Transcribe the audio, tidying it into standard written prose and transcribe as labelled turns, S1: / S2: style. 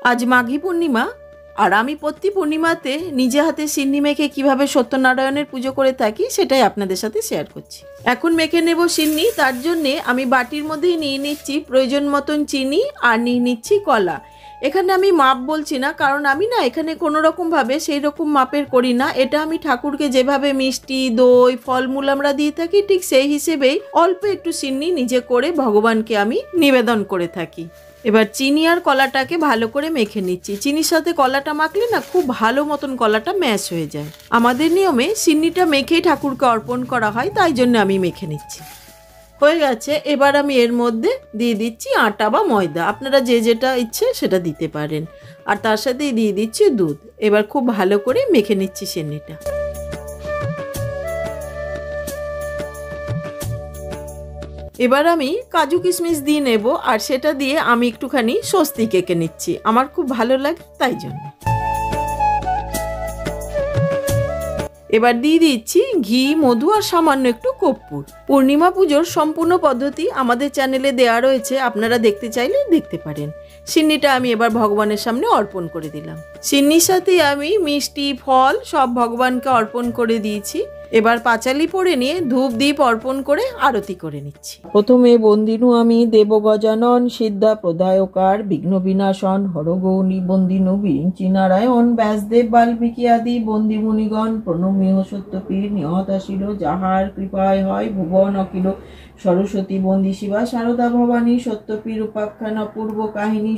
S1: আজ মাঘী পূর্ণিমা, আর আমি প্রতি পূর্ণিমাতে নিজে হাতে সিন্নি মেখে কিভাবে সত্যনারায়ণের পুজো করে থাকি সেটাই আপনাদের সাথে শেয়ার করছি। এখন মেখে নেব সিন্নি। তার জন্যে আমি বাটির মধ্যেই নিয়ে নিচ্ছি প্রয়োজন মতন চিনি আর নিয়ে নিচ্ছি কলা। এখানে আমি মাপ বলছি না, কারণ আমি না এখানে কোনো রকমভাবে সেই রকম মাপের করি না। এটা আমি ঠাকুরকে যেভাবে মিষ্টি, দই, ফলমূল আমরা দিয়ে থাকি, ঠিক সেই হিসেবেই অল্প একটু সিন্নি নিজে করে ভগবানকে আমি নিবেদন করে থাকি। এবার চিনি আর কলাটাকে ভালো করে মেখে নিচ্ছি। চিনির সাথে কলাটা মাখলে না খুব ভালো মতন কলাটা ম্যাশ হয়ে যায়। আমাদের নিয়মে সিন্নিটা মেখেই ঠাকুরকে অর্পণ করা হয়, তাই জন্য আমি মেখে নিচ্ছি। হয়ে গেছে। এবার আমি এর মধ্যে দিয়ে দিচ্ছি আটা বা ময়দা, আপনারা যে যেটা ইচ্ছে সেটা দিতে পারেন। আর তার সাথেই দিয়ে দিচ্ছি দুধ। এবার খুব ভালো করে মেখে নিচ্ছি সিন্নিটা। এবার আমি কাজু কিশমিশ দিয়ে নেব, আর সেটা দিয়ে আমি একটুখানি স্বস্তিক এঁকে নিচ্ছি। আমার খুব ভালো লাগে তাই জন্য। এবার দিয়ে দিচ্ছি ঘি, মধু আর সামান্য একটু কর্পূর। পূর্ণিমা পুজোর সম্পূর্ণ পদ্ধতি আমাদের চ্যানেলে দেওয়া রয়েছে, আপনারা দেখতে চাইলে দেখতে পারেন। সিন্নিটা আমি এবার ভগবানের সামনে অর্পণ করে দিলাম। সিন্নির সাথে আমি মিষ্টি, ফল সব ভগবানকে অর্পণ করে দিয়েছি। এবার পাঁচালি পরে নিয়ে ধূপ দ্বীপ অর্পণ করে আরতি করে নিচ্ছি। প্রথমে বন্দিনু আমি দেব গজানন সিদ্ধা প্রদায়কার বিঘ্ন বিনাশন হরগৌরী বন্দিনু বিরিঞ্চি নারায়ণ ব্যাসদেব বাল্মীকি আদি বন্দি মুনিগণ প্রণমীয় সত্যপীর নিহতাশিল যাহার কৃপায় হয় ভুবন অখিল সরস্বতী বন্দি শিবা শারদা ভবানী সত্যপীর উপাখ্যান অপূর্ব কাহিনী।